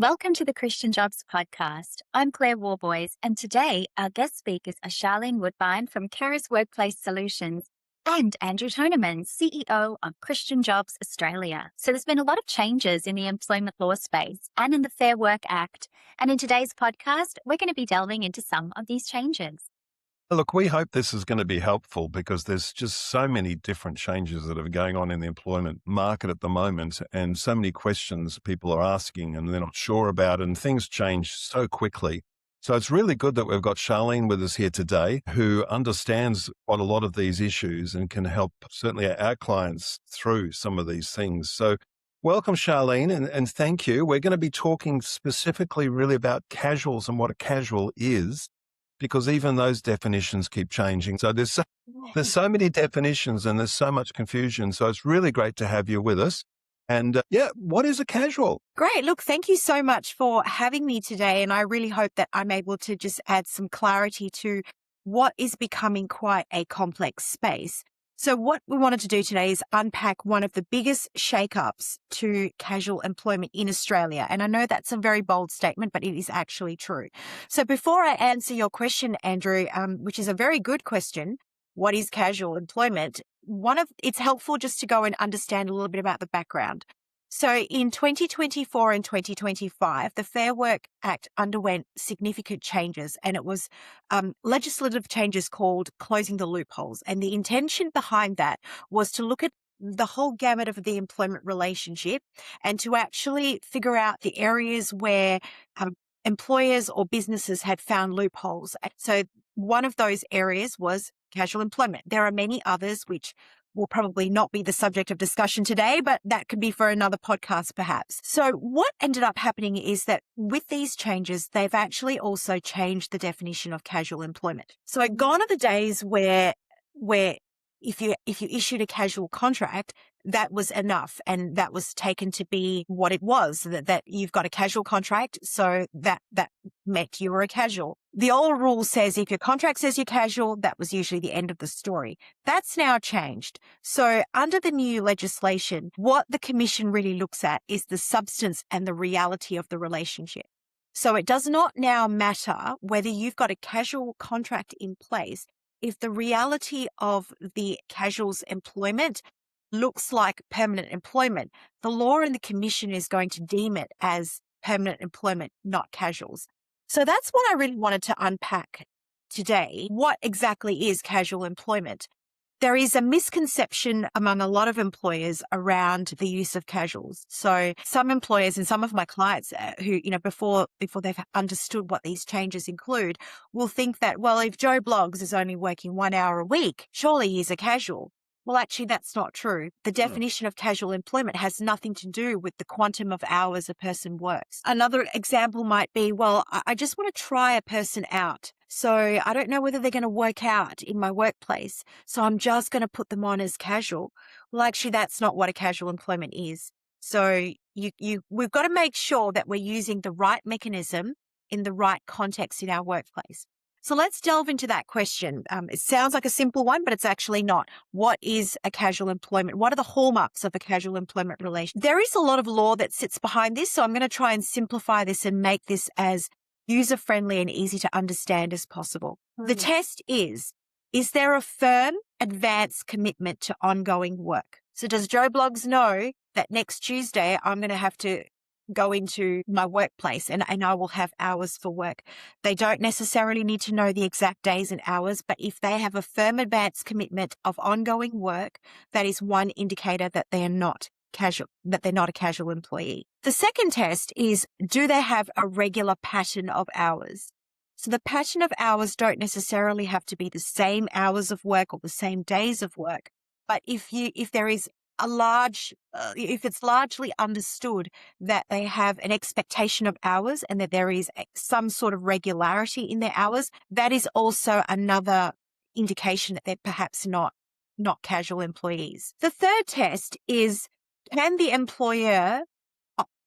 Welcome to the Christian Jobs Podcast. I'm Claire Warboys, and today our guest speakers are Charlene Woodbine from Caris Workplace Solutions and Andrew Thonemann, CEO of Christian Jobs Australia. So there's been a lot of changes in the employment law space and in the Fair Work Act. And in today's podcast, we're going to be delving into some of these changes. Look, we hope this is going to be helpful because there's just so many different changes that are going on in the employment market at the moment, and so many questions people are asking and they're not sure about, and things change so quickly. So it's really good that we've got Charlene with us here today, who understands quite a lot of these issues and can help certainly our clients through some of these things. So welcome, Charlene, and thank you. We're going to be talking specifically really about casuals and what a casual is, because even those definitions keep changing. So there's so many definitions and there's so much confusion. So it's really great to have you with us. And what is a casual? Great. Look, thank you so much for having me today. And I really hope that I'm able to just add some clarity to what is becoming quite a complex space. So what we wanted to do today is unpack one of the biggest shakeups to casual employment in Australia. And I know that's a very bold statement, but it is actually true. So before I answer your question, Andrew, which is a very good question, what is casual employment? It's helpful just to go and understand a little bit about the background. So in 2024 and 2025, the Fair Work Act underwent significant changes, and it was legislative changes called closing the loopholes. And the intention behind that was to look at the whole gamut of the employment relationship and to actually figure out the areas where employers or businesses had found loopholes. So one of those areas was casual employment. There are many others which will probably not be the subject of discussion today, but that could be for another podcast perhaps. So what ended up happening is that with these changes, they've actually also changed the definition of casual employment. So gone are the days where if you issued a casual contract, that was enough, and that was taken to be what it was, that you've got a casual contract, so that meant you were a casual. The old rule says if your contract says you're casual, that was usually the end of the story. That's now changed. So under the new legislation, what the Commission really looks at is the substance and the reality of the relationship. So it does not now matter whether you've got a casual contract in place if the reality of the casual's employment looks like permanent employment. The law and the Commission is going to deem it as permanent employment, not casuals. So that's what I really wanted to unpack today. What exactly is casual employment? There is a misconception among a lot of employers around the use of casuals. So some employers and some of my clients who, before they've understood what these changes include, will think that, well, if Joe Bloggs is only working 1 hour a week, surely he's a casual. Well, actually, that's not true. The definition of casual employment has nothing to do with the quantum of hours a person works. Another example might be, well, I just want to try a person out. So I don't know whether they're going to work out in my workplace, so I'm just going to put them on as casual. Well, actually, that's not what a casual employment is. So we've got to make sure that we're using the right mechanism in the right context in our workplace. So let's delve into that question. It sounds like a simple one, but it's actually not. What is a casual employment? What are the hallmarks of a casual employment relation? There is a lot of law that sits behind this, so I'm going to try and simplify this and make this as user-friendly and easy to understand as possible. The test is there a firm advance commitment to ongoing work? So does Joe Bloggs know that next Tuesday I'm going to have to go into my workplace and I will have hours for work? They don't necessarily need to know the exact days and hours, but if they have a firm advance commitment of ongoing work, that is one indicator that they are not casual, that they're not a casual employee. The second test is, do they have a regular pattern of hours? So the pattern of hours don't necessarily have to be the same hours of work or the same days of work, but if there is if it's largely understood that they have an expectation of hours and that there is some sort of regularity in their hours, that is also another indication that they're perhaps not casual employees. The third test is, can the employer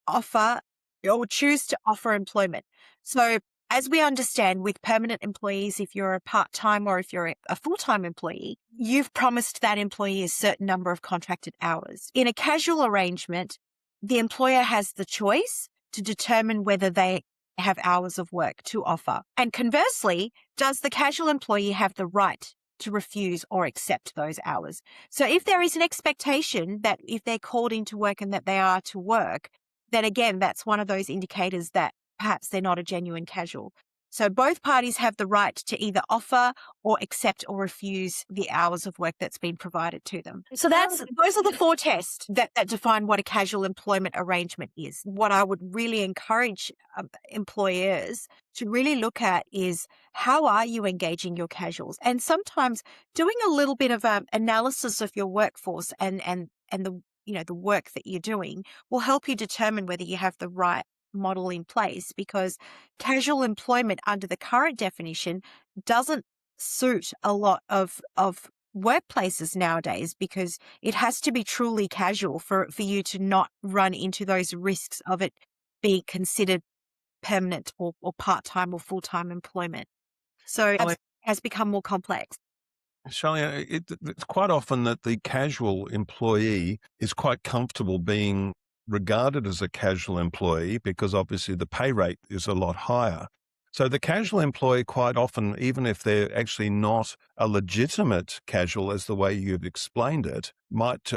offer or choose to offer employment? So as we understand with permanent employees, if you're a part-time or if you're a full-time employee, you've promised that employee a certain number of contracted hours. In a casual arrangement, the employer has the choice to determine whether they have hours of work to offer? And conversely, does the casual employee have the right to refuse or accept those hours? So if there is an expectation that if they're called into work and that they are to work, then again, that's one of those indicators that perhaps they're not a genuine casual. So both parties have the right to either offer or accept or refuse the hours of work that's been provided to them. So those are the 4 tests that define what a casual employment arrangement is. What I would really encourage employers to really look at is, how are you engaging your casuals? And sometimes doing a little bit of analysis of your workforce and the the work that you're doing will help you determine whether you have the right model in place, because casual employment under the current definition doesn't suit a lot of workplaces nowadays, because it has to be truly casual for you to not run into those risks of it being considered permanent or part-time or full-time employment. So it has become more complex. Charlene, it's quite often that the casual employee is quite comfortable being regarded as a casual employee because obviously the pay rate is a lot higher. So the casual employee quite often, even if they're actually not a legitimate casual as the way you've explained it, might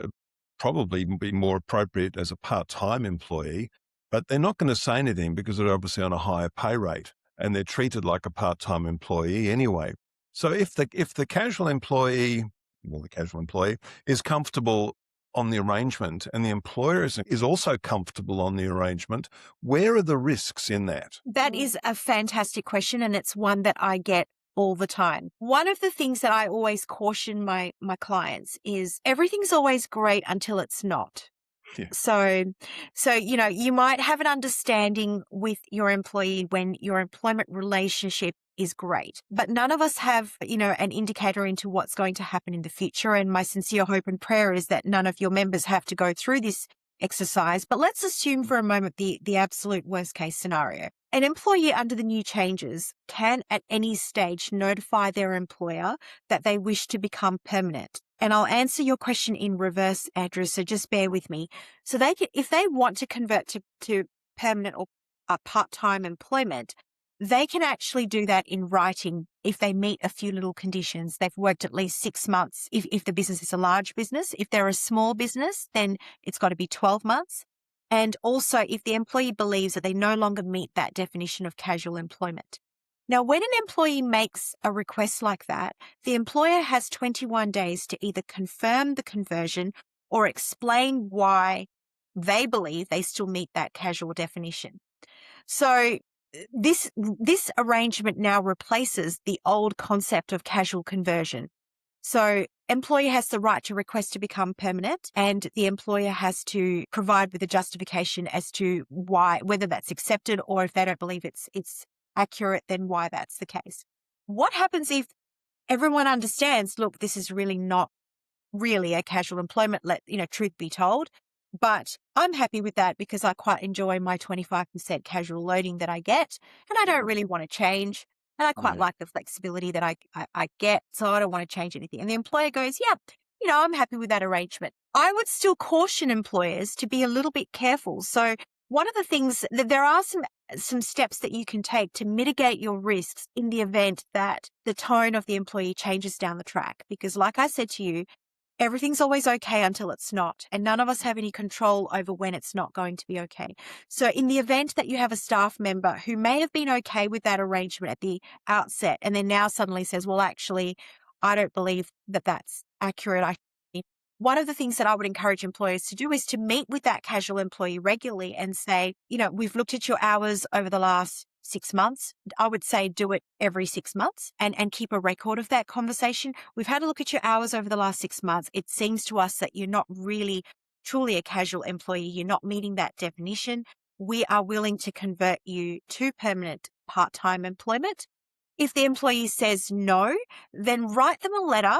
probably be more appropriate as a part-time employee, but they're not going to say anything because they're obviously on a higher pay rate and they're treated like a part-time employee anyway. So if the casual employee, well, the casual employee is comfortable on the arrangement and the employer is also comfortable on the arrangement, where are the risks in that? That is a fantastic question, and it's one that I get all the time. One of the things that I always caution my clients is everything's always great until it's not. Yeah. So, you might have an understanding with your employee when your employment relationship is great, but none of us have, an indicator into what's going to happen in the future. And my sincere hope and prayer is that none of your members have to go through this exercise. But let's assume for a moment the absolute worst case scenario. An employee under the new changes can at any stage notify their employer that they wish to become permanent. And I'll answer your question in reverse, Andrew, so just bear with me. So if they want to convert to permanent or part-time employment, they can actually do that in writing if they meet a few little conditions. They've worked at least 6 months. If the business is a large business, if they're a small business, then it's got to be 12 months. And also if the employee believes that they no longer meet that definition of casual employment. Now, when an employee makes a request like that, the employer has 21 days to either confirm the conversion or explain why they believe they still meet that casual definition. So this arrangement now replaces the old concept of casual conversion. So employer has the right to request to become permanent, and the employer has to provide with a justification as to why, whether that's accepted, or if they don't believe it's accurate, then why that's the case. What happens if everyone understands, look, this is really not really a casual employment, truth be told, but I'm happy with that because I quite enjoy my 25% casual loading that I get, and I don't really want to change. And I quite like the flexibility that I get, so I don't want to change anything. And the employer goes, yeah, I'm happy with that arrangement. I would still caution employers to be a little bit careful. So one of the things that there are some steps that you can take to mitigate your risks in the event that the tone of the employee changes down the track. Because like I said to you, everything's always okay until it's not. And none of us have any control over when it's not going to be okay. So in the event that you have a staff member who may have been okay with that arrangement at the outset, and then now suddenly says, well, actually, I don't believe that that's accurate. One of the things that I would encourage employers to do is to meet with that casual employee regularly and say, we've looked at your hours over the last 6 months. I would say do it every 6 months and keep a record of that conversation. We've had a look at your hours over the last 6 months. It seems to us that you're not really truly a casual employee. You're not meeting that definition. We are willing to convert you to permanent part-time employment. If the employee says no, then write them a letter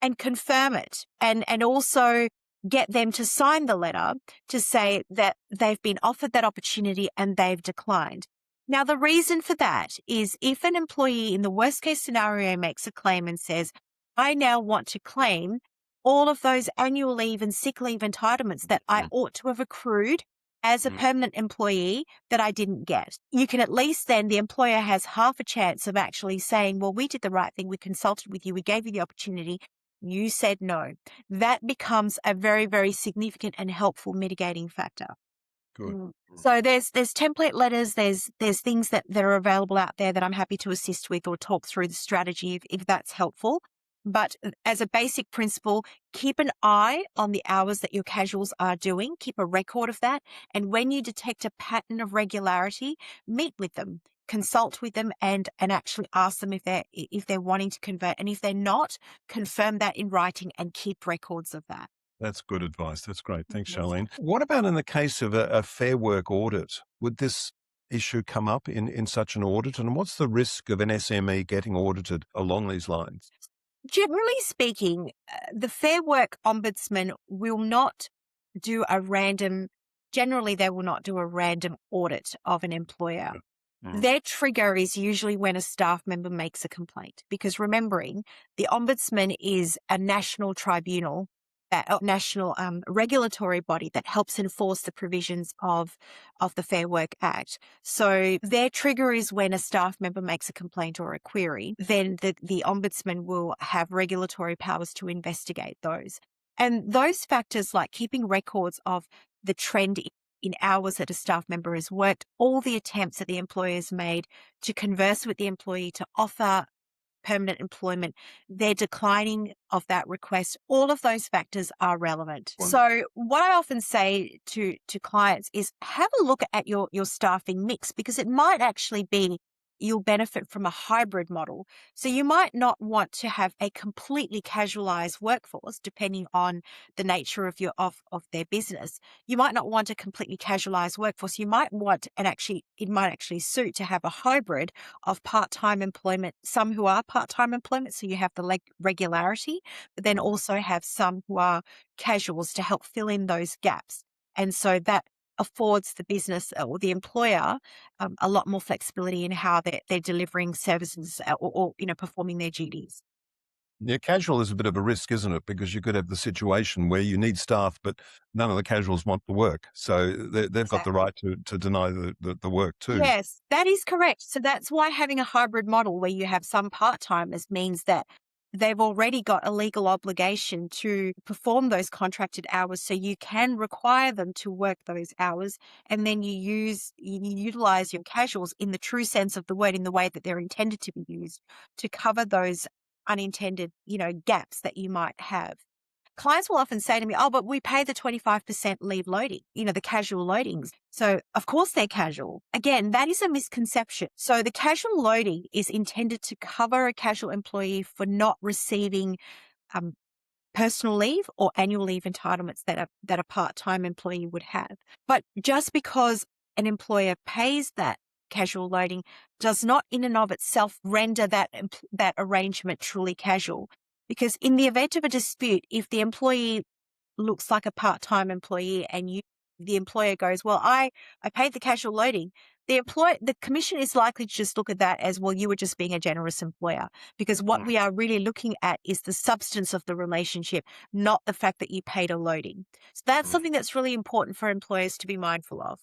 and confirm it, and also get them to sign the letter to say that they've been offered that opportunity and they've declined. Now, the reason for that is if an employee in the worst case scenario makes a claim and says, I now want to claim all of those annual leave and sick leave entitlements that I ought to have accrued as a permanent employee that I didn't get. You can at least then, the employer has half a chance of actually saying, well, we did the right thing. We consulted with you. We gave you the opportunity. You said no. That becomes a very, very significant and helpful mitigating factor. Good. So there's template letters, there's things that are available out there that I'm happy to assist with or talk through the strategy if that's helpful. But as a basic principle, keep an eye on the hours that your casuals are doing. Keep a record of that. And when you detect a pattern of regularity, meet with them, consult with them, and actually ask them if they're wanting to convert. And if they're not, confirm that in writing and keep records of that. That's good advice. That's great. Thanks, Charlene. What about in the case of a Fair Work audit? Would this issue come up in such an audit? And what's the risk of an SME getting audited along these lines? Generally speaking, the Fair Work Ombudsman will not do generally they will not do a random audit of an employer. Their trigger is usually when a staff member makes a complaint, because remembering the Ombudsman is a national tribunal, a national regulatory body that helps enforce the provisions of the Fair Work Act. So their trigger is when a staff member makes a complaint or a query, then the Ombudsman will have regulatory powers to investigate those. And those factors like keeping records of the trend in hours that a staff member has worked, all the attempts that the employer has made to converse with the employee to offer permanent employment, their declining of that request, all of those factors are relevant. So what I often say to clients is have a look at your staffing mix, because it might actually be you'll benefit from a hybrid model. So you might not want to have a completely casualized workforce, depending on the nature of their business. You might not want a completely casualized workforce. You might want, it might actually suit to have a hybrid of part-time employment, some who are part-time employment, so you have the regularity, but then also have some who are casuals to help fill in those gaps. And so that affords the business or the employer a lot more flexibility in how they're delivering services or performing their duties. Yeah, casual is a bit of a risk, isn't it? Because you could have the situation where you need staff, but none of the casuals want the work. So they've got the right to deny the work too. Yes, that is correct. So that's why having a hybrid model where you have some part-timers means that they've already got a legal obligation to perform those contracted hours. So you can require them to work those hours, and then you utilize your casuals in the true sense of the word, in the way that they're intended to be used, to cover those unintended, gaps that you might have. Clients will often say to me, oh, but we pay the 25% leave loading, the casual loadings. So of course they're casual. Again, that is a misconception. So the casual loading is intended to cover a casual employee for not receiving personal leave or annual leave entitlements that a part-time employee would have. But just because an employer pays that casual loading does not in and of itself render that arrangement truly casual. Because in the event of a dispute, if the employee looks like a part-time employee and the employer goes, well, I paid the casual loading, the commission is likely to just look at that as, well, you were just being a generous employer. Because what we are really looking at is the substance of the relationship, not the fact that you paid a loading. So that's something that's really important for employers to be mindful of.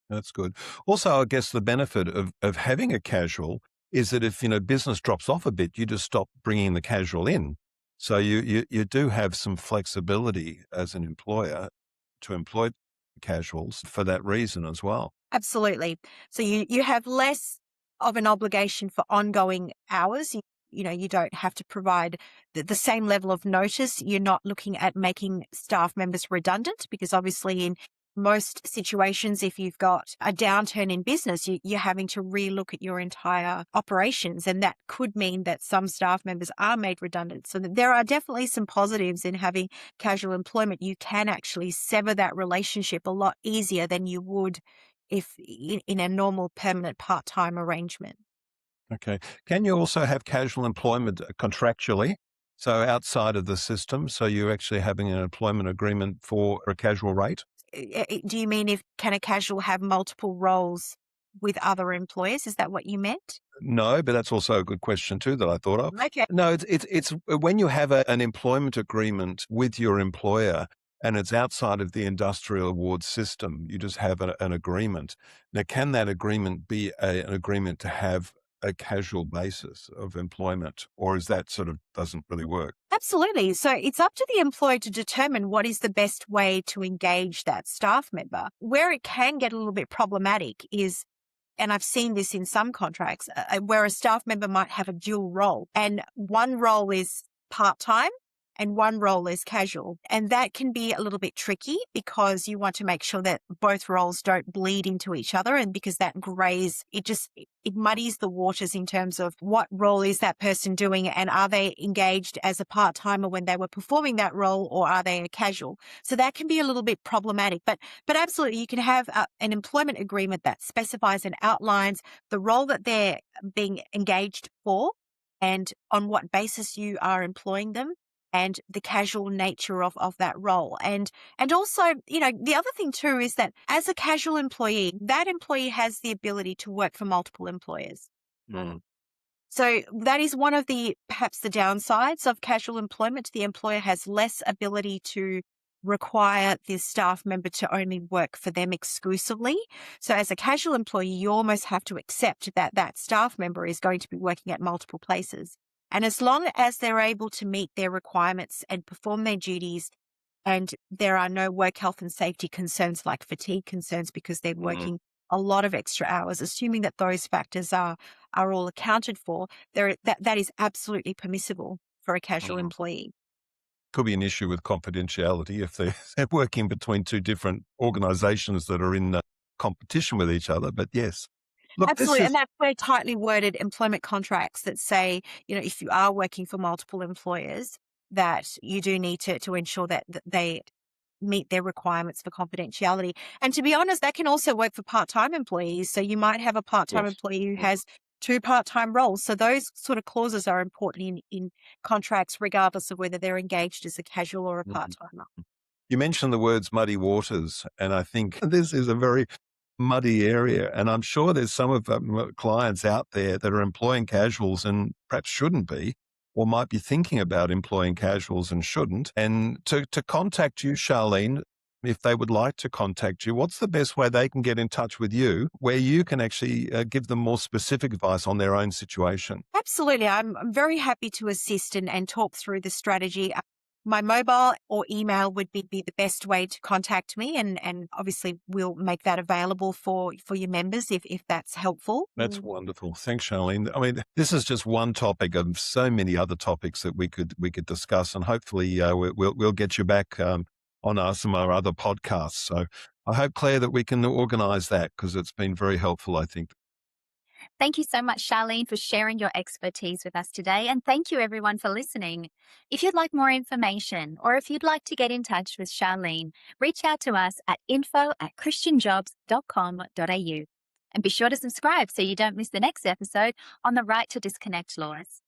That's good. Also, I guess the benefit of having a casual is that if, business drops off a bit, you just stop bringing the casual in. So you do have some flexibility as an employer to employ casuals for that reason as well. Absolutely. So you have less of an obligation for ongoing hours. You don't have to provide the same level of notice. You're not looking at making staff members redundant, because obviously in most situations, if you've got a downturn in business, you're having to relook at your entire operations. And that could mean that some staff members are made redundant. So there are definitely some positives in having casual employment. You can actually sever that relationship a lot easier than you would if in a normal permanent part-time arrangement. Okay. Can you also have casual employment contractually? So outside of the system, so you're actually having an employment agreement for a casual rate? Do you mean can a casual have multiple roles with other employers? Is that what you meant? No, but that's also a good question too that I thought of. Okay. No, it's when you have an employment agreement with your employer and it's outside of the industrial award system. You just have an agreement. Now, can that agreement be an agreement to have a casual basis of employment, or is that sort of doesn't really work? Absolutely. So it's up to the employer to determine what is the best way to engage that staff member. Where it can get a little bit problematic is, and I've seen this in some contracts, where a staff member might have a dual role, and one role is part-time and one role is casual. And that can be a little bit tricky because you want to make sure that both roles don't bleed into each other. And because that grays, it muddies the waters in terms of what role is that person doing, and are they engaged as a part-timer when they were performing that role, or are they a casual? So that can be a little bit problematic, but absolutely you can have an employment agreement that specifies and outlines the role that they're being engaged for and on what basis you are employing them, and the casual nature of that role. And also, the other thing too is that as a casual employee, that employee has the ability to work for multiple employers. Mm. So that is one of perhaps the downsides of casual employment. The employer has less ability to require this staff member to only work for them exclusively. So as a casual employee, you almost have to accept that that staff member is going to be working at multiple places. And as long as they're able to meet their requirements and perform their duties, and there are no work health and safety concerns like fatigue concerns because they're working a lot of extra hours, assuming that those factors are all accounted for, that is absolutely permissible for a casual employee. Could be an issue with confidentiality if they're working between two different organizations that are in competition with each other. But yes, look, Absolutely. And that's where tightly worded employment contracts that say, if you are working for multiple employers, that you do need to ensure that they meet their requirements for confidentiality. And to be honest, that can also work for part-time employees. So you might have a part-time employee who has two part-time roles. So those sort of clauses are important in contracts, regardless of whether they're engaged as a casual or a part-timer. You mentioned the words muddy waters, and I think this is a very muddy area. And I'm sure there's some of clients out there that are employing casuals and perhaps shouldn't be, or might be thinking about employing casuals and shouldn't. And to contact you, Charlene, if they would like to contact you, what's the best way they can get in touch with you where you can actually give them more specific advice on their own situation? Absolutely. I'm very happy to assist and talk through the strategy. My mobile or email would be the best way to contact me. And obviously we'll make that available for your members if that's helpful. That's wonderful. Thanks, Charlene. I mean, this is just one topic of so many other topics that we could discuss, and hopefully we'll get you back on some of our other podcasts. So I hope, Claire, that we can organize that, because it's been very helpful, I think. Thank you so much, Charlene, for sharing your expertise with us today. And thank you, everyone, for listening. If you'd like more information, or if you'd like to get in touch with Charlene, reach out to us at info@christianjobs.com.au. And be sure to subscribe so you don't miss the next episode on the right to disconnect laws.